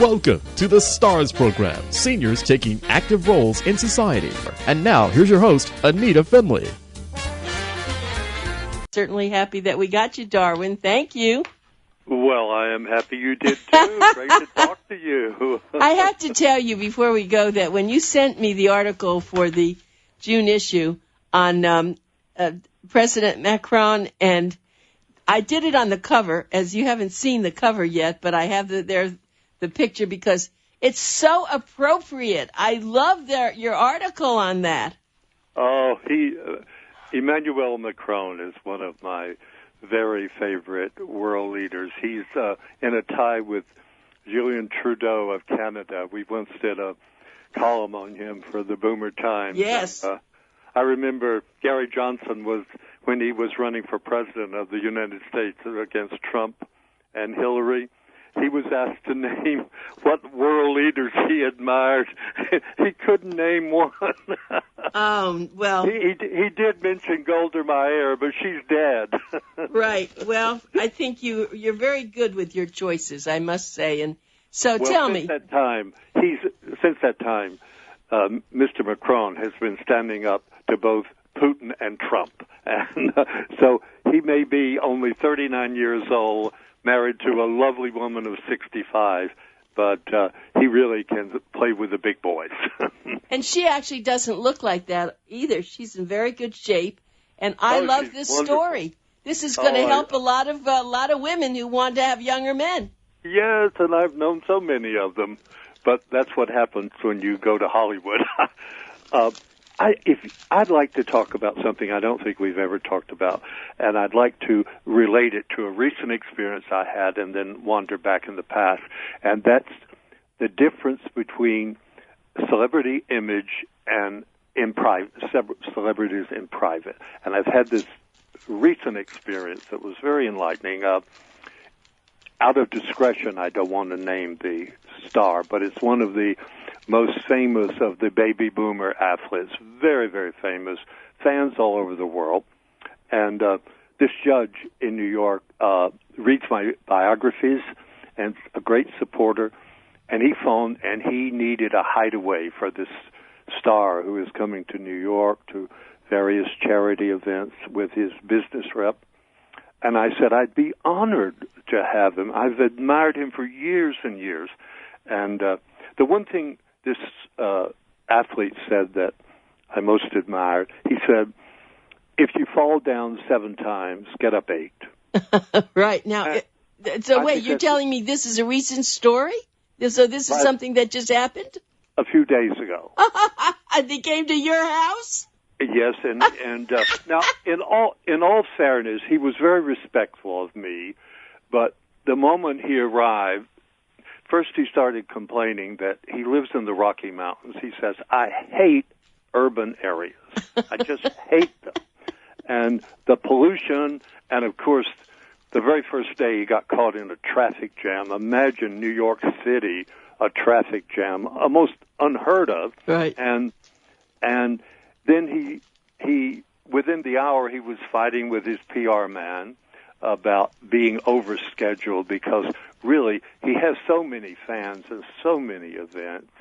Welcome to the STARS program, seniors taking active roles in society. And now, here's your host, ANITA FINLEY. Certainly happy that we got you, Darwin. Thank you. Well, I am happy you did too. Great to talk to you. I have to tell you before we go that when you sent me the article for the June issue on President Macron, and I did it on the cover, as you haven't seen the cover yet, but I have the picture because it's so appropriate. I love your article on that. Oh, Emmanuel Macron is one of my very favorite world leaders. He's in a tie with Julien Trudeau of Canada. We once did a column on him for the BOOMER Times. Yes. And, I remember Gary Johnson when he was running for president of the United States against Trump and Hillary. He was asked to name what world leaders he admired. He couldn't name one. Well, he did mention Golda Meir, but she's dead. Right. Well, I think you're very good with your choices, I must say. And so, tell me. Since that time, Mr. Macron has been standing up to both Putin and Trump, and so he may be only 39 years old, married to a lovely woman of 65, but he really can play with the big boys. And she actually doesn't look like that either. She's in very good shape, and I love this story. This is going to help a lot of women who want to have younger men. Yes, and I've known so many of them, but that's what happens when you go to Hollywood. I'd like to talk about something I don't think we've ever talked about, and I'd like to relate it to a recent experience I had and then wander back in the past, and that's the difference between celebrity image and celebrities in private. And I've had this recent experience that was very enlightening. Out of discretion, I don't want to name the star, but it's one of the most famous of the baby boomer athletes, very, very famous, fans all over the world. And this judge in New York reads my biographies and a great supporter, and he phoned and he needed a hideaway for this star who is coming to New York to various charity events with his business rep. And I said I'd be honored to have him. I've admired him for years and years. And the one thing this athlete said that I most admired, he said, if you fall down 7 times, get up 8. Right. Now, so wait, you're telling me this is a recent story? So this is something that just happened? A few days ago. And they came to your house? Yes, and now, in all fairness, he was very respectful of me, but the moment he arrived, first he started complaining that he lives in the Rocky Mountains. He says, I hate urban areas. I just hate them. And the pollution, and of course, the very first day he got caught in a traffic jam. Imagine New York City, a traffic jam, almost unheard of. Right. And then he within the hour he was fighting with his PR man about being overscheduled because really he has so many fans and so many events.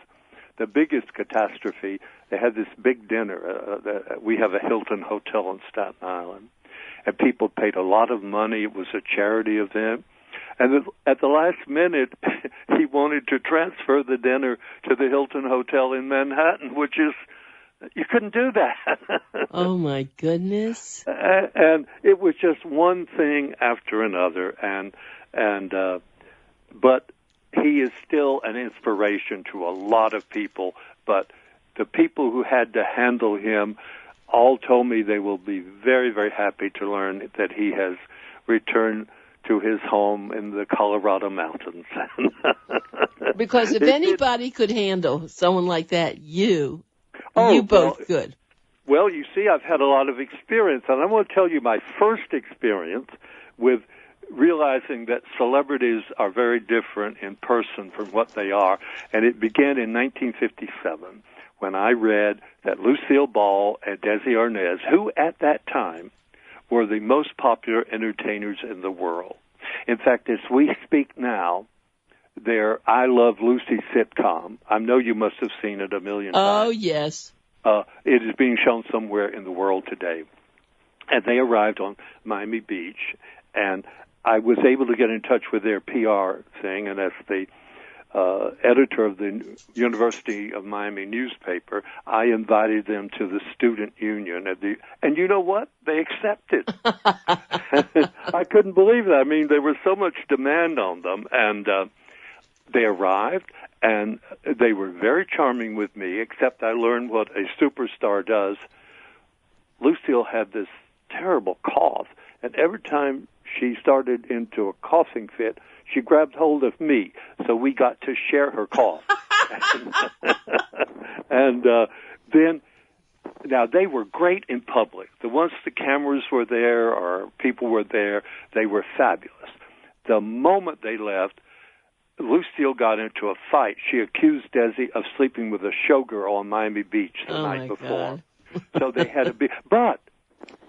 The biggest catastrophe, they had this big dinner. We have a Hilton hotel in Staten Island, and people paid a lot of money. It was a charity event. And at the last minute, he wanted to transfer the dinner to the Hilton Hotel in Manhattan, which is, you couldn't do that. Oh, my goodness. And it was just one thing after another. But he is still an inspiration to a lot of people. But the people who had to handle him all told me they will be very, very happy to learn that he has returned to his home in the Colorado mountains. Because if anybody could handle someone like that, you both could. Well, you see, I've had a lot of experience, and I want to tell you my first experience with realizing that celebrities are very different in person from what they are, and it began in 1957 when I read that Lucille Ball and Desi Arnaz, who at that time were the most popular entertainers in the world. In fact, as we speak now, their I Love Lucy sitcom. I know you must have seen it a million times. Oh, yes. It is being shown somewhere in the world today. And they arrived on Miami Beach, and I was able to get in touch with their PR thing, and as the editor of the University of Miami newspaper, I invited them to the student union. And you know what? They accepted. I couldn't believe that. I mean, there was so much demand on them, and they arrived, and they were very charming with me, except I learned what a superstar does. Lucille had this terrible cough, and every time she started into a coughing fit, she grabbed hold of me, so we got to share her cough. And then, now they were great in public. Once the cameras were there or people were there, they were fabulous. The moment they left, Lucille got into a fight. She accused Desi of sleeping with a showgirl on Miami Beach the night before. So they had a big... But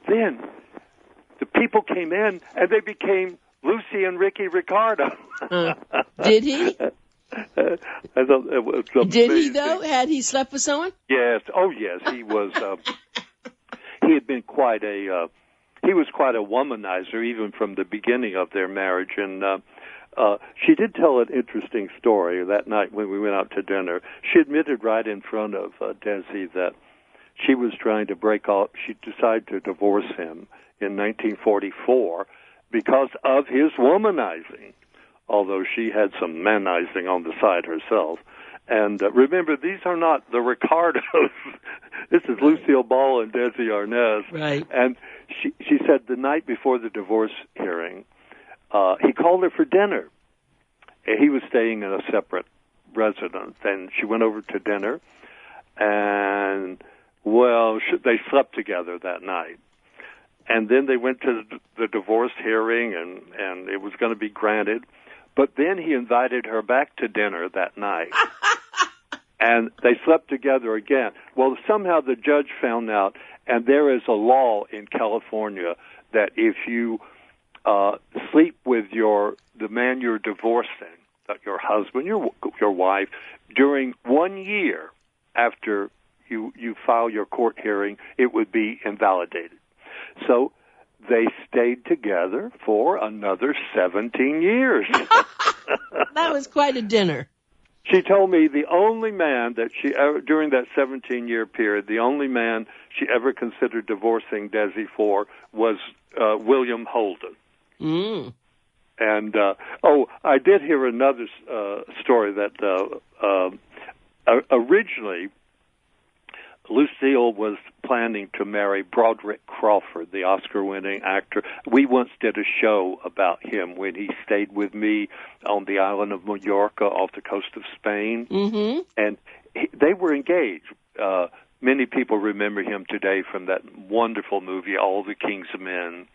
then the people came in, and they became Lucy and Ricky Ricardo. Did he? I thought it was amazing. Did he, though? Had he slept with someone? Yes. Oh, yes. He was... he had been quite a... he was quite a womanizer, even from the beginning of their marriage, and... she did tell an interesting story that night when we went out to dinner. She admitted right in front of Desi that she was trying to break off. She decided to divorce him in 1944 because of his womanizing, although she had some manizing on the side herself. And remember, these are not the Ricardos. This is Lucille Ball and Desi Arnaz. Right. And she said the night before the divorce hearing, he called her for dinner. He was staying in a separate residence, and she went over to dinner, and, well, they slept together that night. And then they went to the divorce hearing, and it was going to be granted. But then he invited her back to dinner that night, and they slept together again. Well, somehow the judge found out, and there is a law in California that if you sleep with the man you're divorcing, your husband, your wife, during 1 year after you file your court hearing, it would be invalidated. So they stayed together for another 17 years. That was quite a dinner. She told me the only man that she ever, during that 17-year period, the only man she ever considered divorcing Desi for was William Holden. Mm. And, I did hear another story that originally Lucille was planning to marry Broderick Crawford, the Oscar-winning actor. We once did a show about him when he stayed with me on the island of Mallorca off the coast of Spain. Mm-hmm. And they were engaged. Many people remember him today from that wonderful movie, All the King's Men.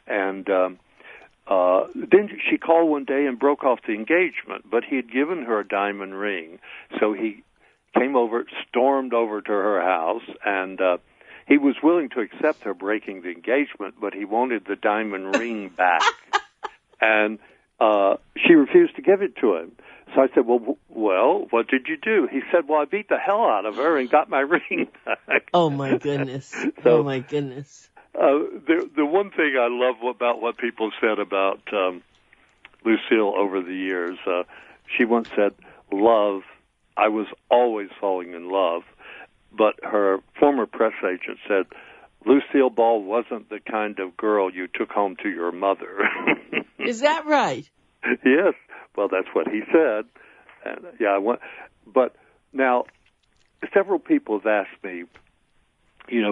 And then she called one day and broke off the engagement, but he had given her a diamond ring. So he came over, stormed over to her house, and he was willing to accept her breaking the engagement, but he wanted the diamond ring back. And she refused to give it to him. So I said, well, what did you do? He said, well, I beat the hell out of her and got my ring back. Oh, my goodness. Oh, my goodness. The one thing I love about what people said about Lucille over the years, she once said, love, I was always falling in love, but her former press agent said, Lucille Ball wasn't the kind of girl you took home to your mother. Is that right? Yes. Well, that's what he said. And, but now, several people have asked me,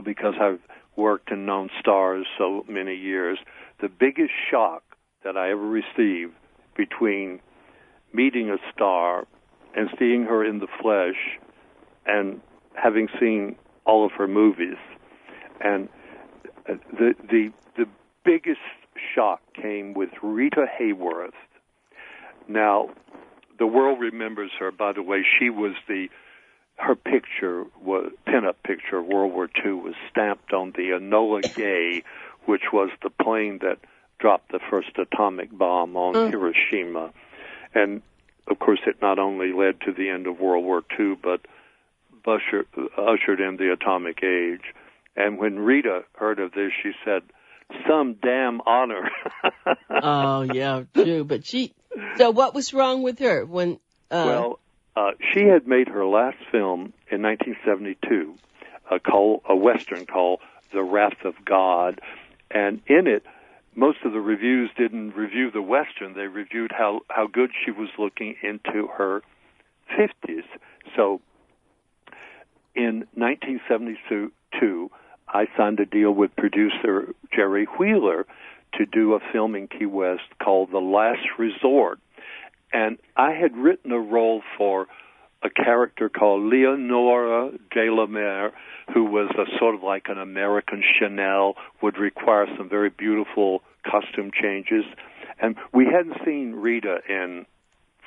because I've worked and known stars so many years, the biggest shock that I ever received between meeting a star and seeing her in the flesh and having seen all of her movies. And the biggest shock came with Rita Hayworth. Now, the world remembers her. By the way, she was her pinup picture of World War II was stamped on the Enola Gay, which was the plane that dropped the first atomic bomb on Hiroshima. And of course, it not only led to the end of World War II, but ushered in the atomic age. And when Rita heard of this, she said, "Some damn honor." Oh, yeah, true. But so what was wrong with her when? She had made her last film in 1972, a Western called The Wrath of God. And in it, most of the reviews didn't review the Western. They reviewed how good she was looking into her 50s. So in 1972, I signed a deal with producer Jerry Wheeler to do a film in Key West called The Last Resort. And I had written a role for a character called Leonora de la Mer, who was a sort of like an American Chanel, would require some very beautiful costume changes. And we hadn't seen Rita in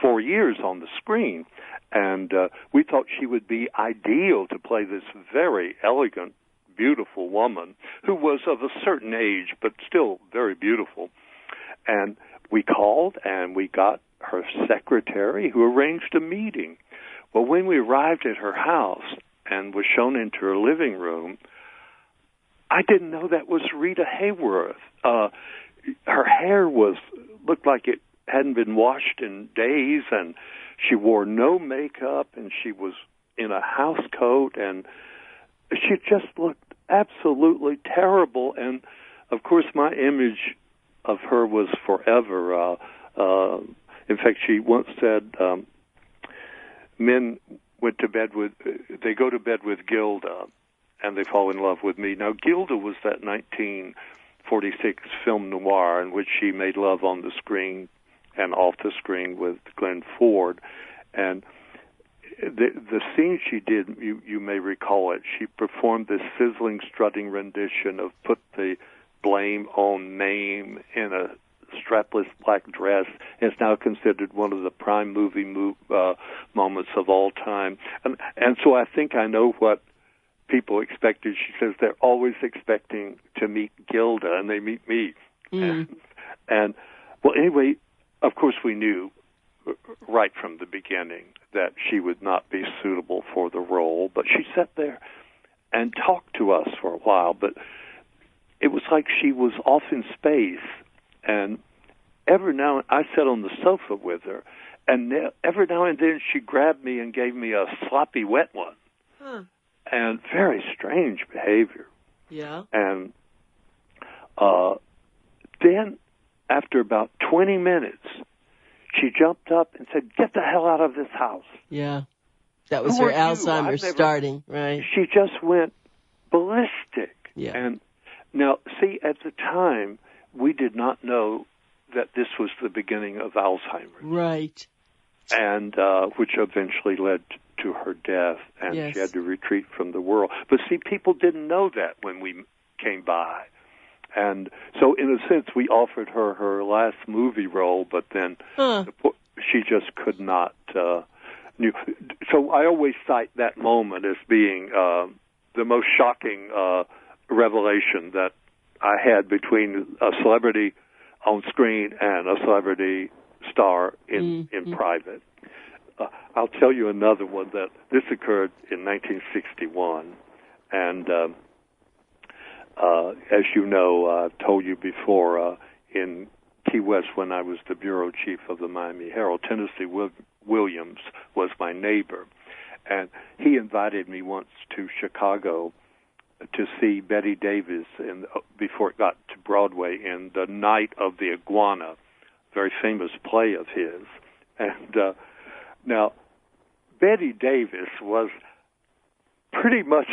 4 years on the screen. And we thought she would be ideal to play this very elegant, beautiful woman who was of a certain age, but still very beautiful. And we called and we got her secretary who arranged a meeting. Well, when we arrived at her house and was shown into her living room, I didn't know that was Rita Hayworth. Her hair looked like it hadn't been washed in days, and she wore no makeup, and she was in a house coat, and she just looked absolutely terrible. And, of course, my image of her was forever. In fact, she once said, men go to bed with Gilda, and they fall in love with me. Now, Gilda was that 1946 film noir in which she made love on the screen and off the screen with Glenn Ford. And the scene she did, you may recall it, she performed this sizzling, strutting rendition of Put the Blame on Mame in a strapless black dress. It's now considered one of the prime movie moments of all time. And so I think I know what people expected. She says they're always expecting to meet Gilda, and they meet me. And well, anyway, of course we knew right from the beginning that she would not be suitable for the role, but she sat there and talked to us for a while, but it was like she was off in space. And every now and I sat on the sofa with her, and every now and then she grabbed me and gave me a sloppy wet one. And very strange behavior. Yeah. And then after about 20 minutes, she jumped up and said, "Get the hell out of this house." Yeah. That was her Alzheimer's starting, right? She just went ballistic. Yeah. And now, see, at the time, we did not know that this was the beginning of Alzheimer's. Right. And which eventually led to her death, and yes. She had to retreat from the world. But see, people didn't know that when we came by. And so, in a sense, we offered her her last movie role, but then she just could not. So I always cite that moment as being the most shocking revelation that I had between a celebrity on screen and a celebrity star in private. I'll tell you another one that this occurred in 1961, and as you know, I've told you before, in Key West when I was the bureau chief of the Miami Herald, Tennessee Williams was my neighbor, and he invited me once to Chicago to see Betty Davis before it got to Broadway in The Night of the Iguana, very famous play of his. And now, Betty Davis was pretty much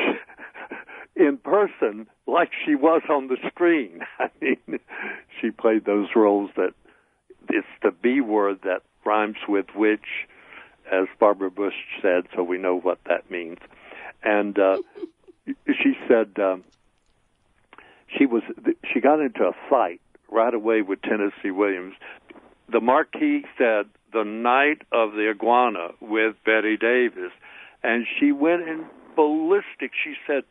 in person like she was on the screen. I mean, she played those roles that it's the B word that rhymes with which, as Barbara Bush said, so we know what that means. And she said she got into a fight right away with Tennessee Williams. The Marquis said, "The Night of the Iguana" with Betty Davis, and she went in ballistic. She said,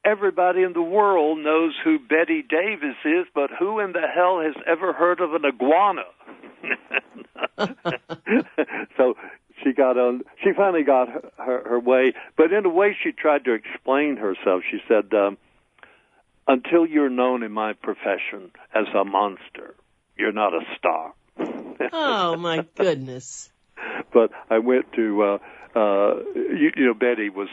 "Everybody in the world knows who Betty Davis is, but who in the hell has ever heard of an iguana?" finally got her way. But in a way, she tried to explain herself. She said, until you're known in my profession as a monster, you're not a star. Oh, my goodness. But I went to, Betty was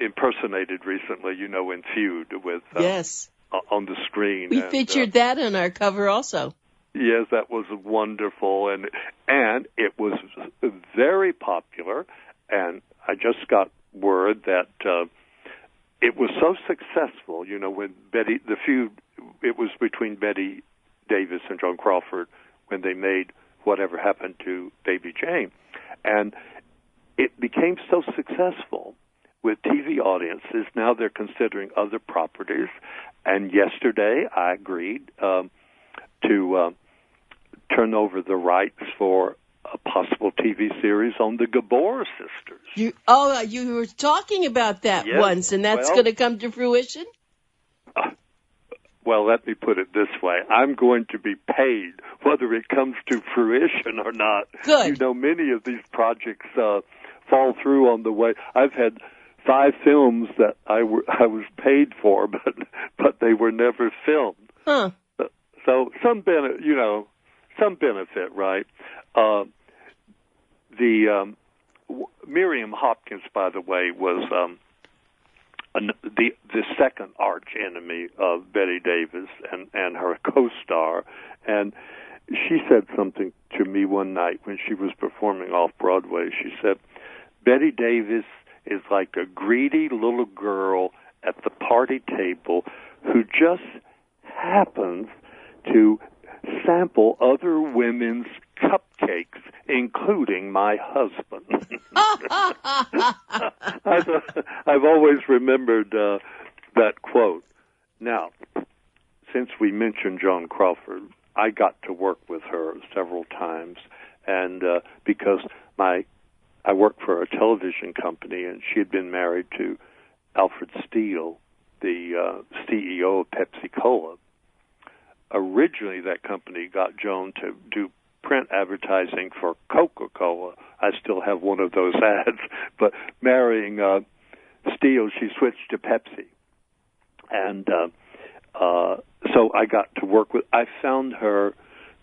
impersonated recently, in Feud with yes. On the screen. We featured that on our cover also. Yes, that was wonderful, and it was very popular, and I just got word that it was so successful, when the feud, it was between Betty Davis and Joan Crawford when they made Whatever Happened to Baby Jane. And it became so successful with TV audiences, now they're considering other properties. And yesterday I agreed to turn over the rights for a possible TV series on the Gabor sisters. You were talking about that once, and that's going to come to fruition? Well, let me put it this way. I'm going to be paid whether it comes to fruition or not. Good. Many of these projects fall through on the way. I've had 5 films that I was paid for, but they were never filmed. Huh. So some benefit, right? Miriam Hopkins, by the way, was the second arch enemy of Betty Davis and her co-star, and she said something to me one night when she was performing off Broadway. She said, Betty Davis is like a greedy little girl at the party table who just happens to sample other women's cupcakes, including my husband. I've always remembered that quote. Now, since we mentioned Joan Crawford, I got to work with her several times, and because I worked for a television company, and she had been married to Alfred Steele, the CEO of Pepsi-Cola. Originally, that company got Joan to do print advertising for Coca-Cola. I still have one of those ads. But marrying Steele, she switched to Pepsi. And so I got to work with... I found her,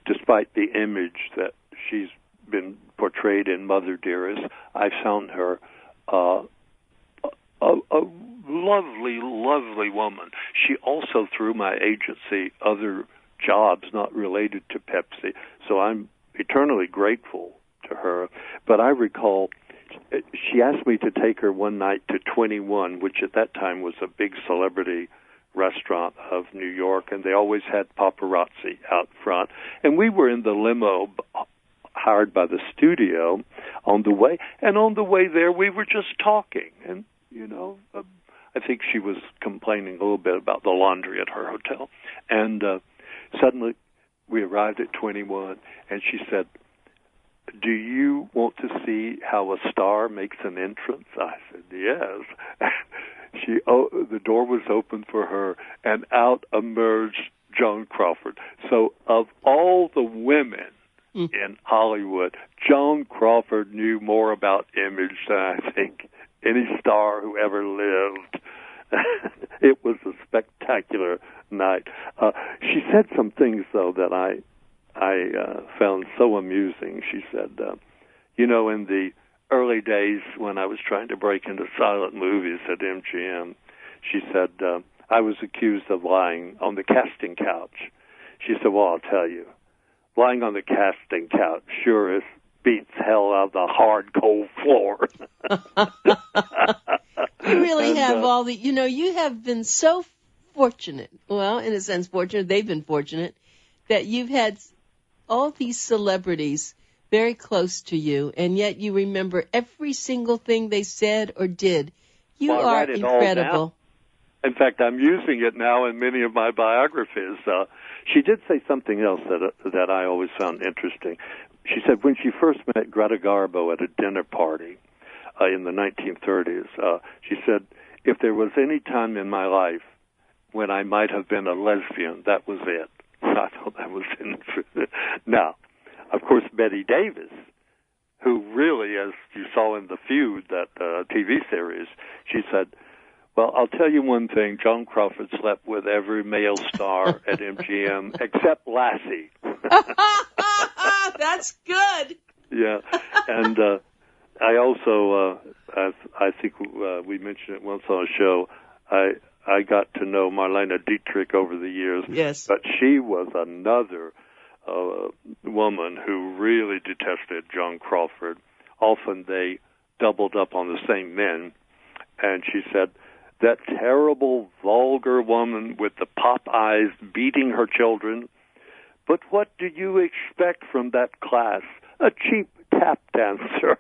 despite the image that she's been portrayed in Mother Dearest, I found her a lovely, lovely woman. She also, through my agency, other jobs not related to Pepsi, so I'm eternally grateful to her. But I recall she asked me to take her one night to 21, which at that time was a big celebrity restaurant of New York, and they always had paparazzi out front. And we were in the limo hired by the studio on the way, and on the way there we were just talking. And, I think she was complaining a little bit about the laundry at her hotel. And suddenly we arrived at 21, and she said, do you want to see how a star makes an entrance? I said, yes. The door was open for her, and out emerged Joan Crawford. So of all the women in Hollywood, Joan Crawford knew more about image than I think any star who ever lived. It was a spectacular night. She said some things, though, that I found so amusing. She said, in the early days when I was trying to break into silent movies at MGM, she said, I was accused of lying on the casting couch. She said, well, I'll tell you, lying on the casting couch sure beats hell out of the hard, cold floor. You really have all the, you have been so fortunate. Well, in a sense, fortunate. They've been fortunate that you've had all these celebrities very close to you, and yet you remember every single thing they said or did. You are incredible. In fact, I'm using it now in many of my biographies. She did say something else that I always found interesting. She said when she first met Greta Garbo at a dinner party in the 1930s, she said, if there was any time in my life when I might have been a lesbian, that was it. I thought that was interesting. Now, of course, Betty Davis, who really, as you saw in The Feud, that TV series, she said, well, I'll tell you one thing. Joan Crawford slept with every male star at MGM except Lassie. That's good. Yeah. And I also, I think we mentioned it once on a show, I got to know Marlene Dietrich over the years. Yes. But she was another woman who really detested Joan Crawford. Often they doubled up on the same men. And she said, that terrible, vulgar woman with the pop eyes beating her children. But what do you expect from that class? A cheap tap dancer.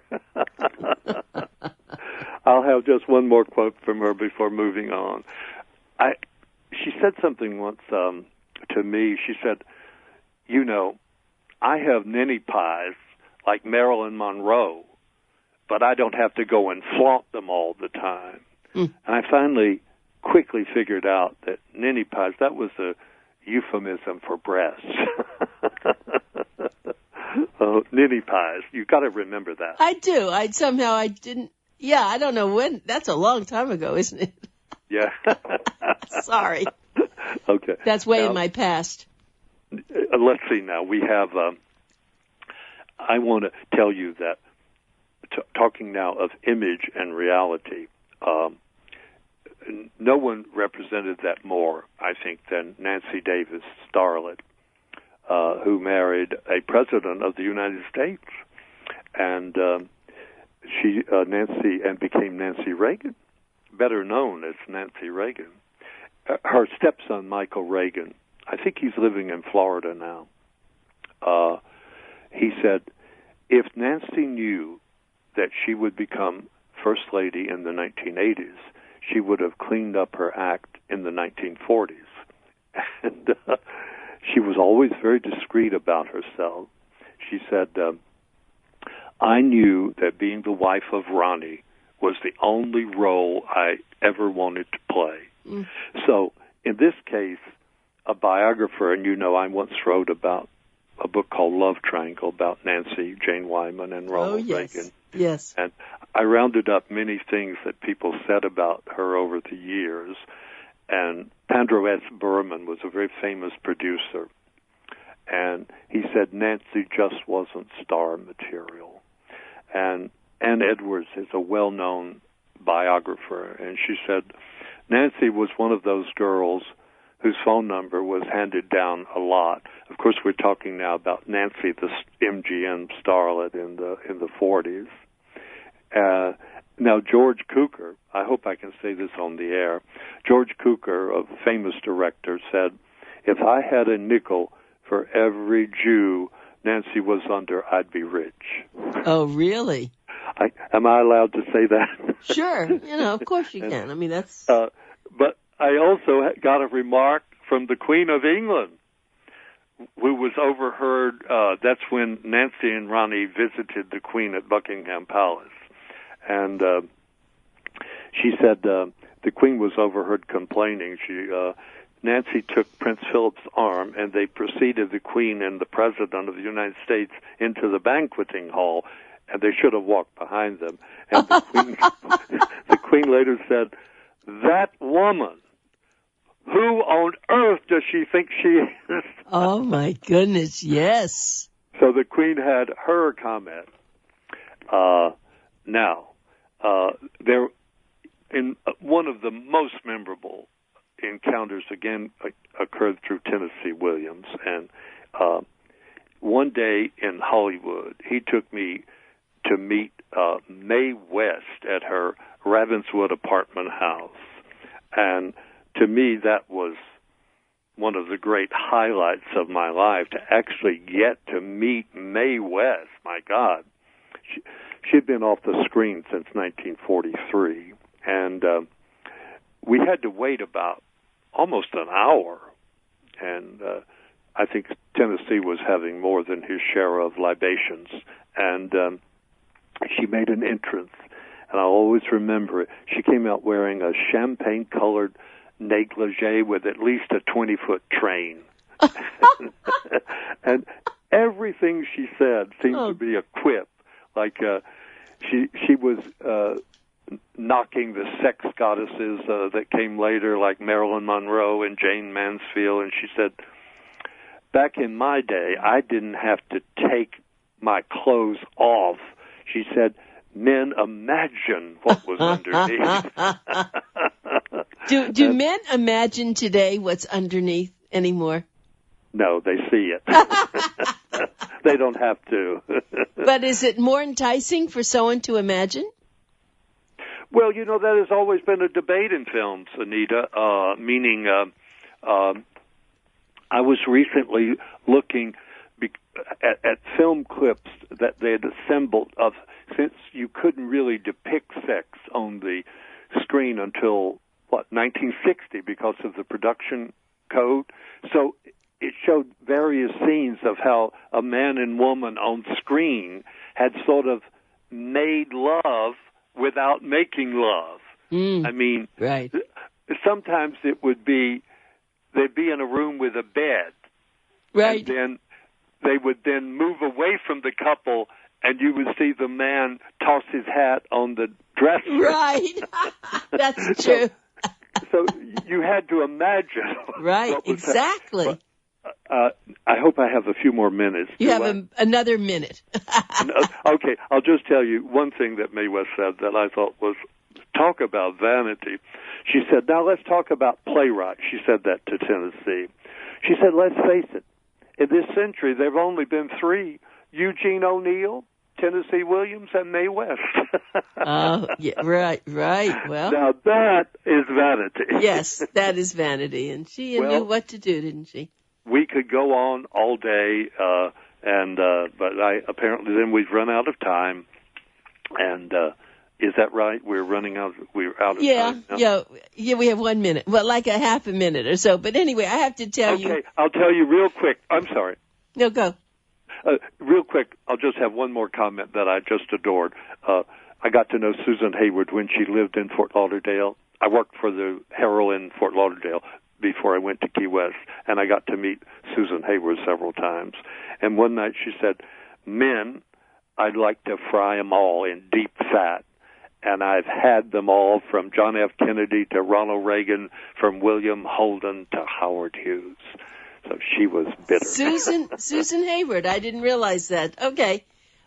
I'll have just one more quote from her before moving on. She said something once to me. She said, you know, I have ninny pies like Marilyn Monroe, but I don't have to go and flaunt them all the time. And I finally quickly figured out that ninny pies, that was a euphemism for breasts. Ninny pies. You've got to remember that. I do. I didn't. Yeah, I don't know when. That's a long time ago, isn't it? Yeah. Sorry. Okay. That's way in my past. Let's see now. We have, I want to tell you that, talking now of image and reality, no one represented that more, I think, than Nancy Davis, starlet, who married a president of the United States, and Nancy became Nancy Reagan, better known as Nancy Reagan. Her stepson, Michael Reagan, I think he's living in Florida now. He said, if Nancy knew that she would become First Lady in the 1980s, she would have cleaned up her act in the 1940s. And she was always very discreet about herself. She said, I knew that being the wife of Ronnie was the only role I ever wanted to play. So in this case, a biographer, and you know I once wrote about a book called Love Triangle about Nancy, Jane Wyman, and Ronald Reagan. Yes. And I rounded up many things that people said about her over the years. And Pandro S. Berman was a very famous producer. And he said Nancy just wasn't star material. And Ann Edwards is a well-known biographer. And she said Nancy was one of those girls whose phone number was handed down a lot. Of course, we're talking now about Nancy, the MGM starlet in the 40s. Now, George Cukor, I hope I can say this on the air, George Cukor, a famous director, said, if I had a nickel for every Jew Nancy was under, I'd be rich. Oh, really? Am I allowed to say that? Sure. Of course you can. I mean, that's... But I also got a remark from the Queen of England, who was overheard. That's when Nancy and Ronnie visited the Queen at Buckingham Palace. And she said the Queen was overheard complaining. Nancy took Prince Philip's arm, and they preceded the Queen and the President of the United States into the banqueting hall, and they should have walked behind them. And the Queen later said, that woman, who on earth does she think she is? Oh, my goodness, yes. So the Queen had her comment. There, in one of the most memorable encounters, again, occurred through Tennessee Williams. And one day in Hollywood, he took me to meet Mae West at her Ravenswood apartment house. And to me, that was one of the great highlights of my life, to actually get to meet Mae West. My God. She'd been off the screen since 1943. And we had to wait about almost an hour. And I think Tennessee was having more than his share of libations. And she made an entrance. And I'll always remember it. She came out wearing a champagne-colored negligee with at least a 20-foot train. And everything she said seemed to be a quip, Like she was knocking the sex goddesses that came later, like Marilyn Monroe and Jane Mansfield, and she said, back in my day, I didn't have to take my clothes off. She said, men imagine what was underneath. Do men imagine today what's underneath anymore? No, they see it. They don't have to. But is it more enticing for someone to imagine? Well, that has always been a debate in films, Anita, meaning I was recently looking at film clips that they had assembled since you couldn't really depict sex on the screen until, 1960 because of the production code. So it showed various scenes of how a man and woman on screen had sort of made love without making love. I mean, right. Sometimes it would be, they'd be in a room with a bed. Right. And then they would then move away from the couple, and you would see the man toss his hat on the dresser. Right. That's true. So you had to imagine. Right, exactly. I hope I have a few more minutes. You have another minute. Okay, I'll just tell you one thing that Mae West said that I thought was, talk about vanity. She said, now let's talk about playwrights. She said that to Tennessee. She said, let's face it, in this century there have only been three, Eugene O'Neill, Tennessee Williams, and Mae West. Yeah, right. Well, now that is vanity. Yes, that is vanity, and she knew what to do, didn't she? We could go on all day, but apparently then we've run out of time. And is that right? We're out of time now? Yeah. We have 1 minute. Well, like a half a minute or so. But anyway, I have to tell you. Okay, I'll tell you real quick. I'm sorry. No, go. Real quick, I'll just have one more comment that I just adored. I got to know Susan Hayward when she lived in Fort Lauderdale. I worked for the Herald in Fort Lauderdale before I went to Key West, and I got to meet Susan Hayward several times. And one night she said, men, I'd like to fry them all in deep fat. And I've had them all from John F. Kennedy to Ronald Reagan, from William Holden to Howard Hughes. So she was bitter. Susan Hayward. I didn't realize that. Okay.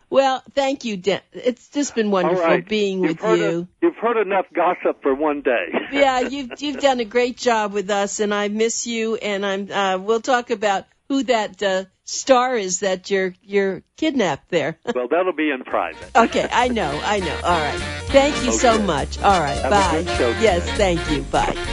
Well, thank you, it's just been wonderful being with you. You've heard enough gossip for one day. Yeah, you've done a great job with us, and I miss you. And we'll talk about who that star is that you're kidnapped there. Well, that'll be in private. Okay, I know. All right. Thank you so much. All right, bye. Have a good show today. Yes, thank you. Bye.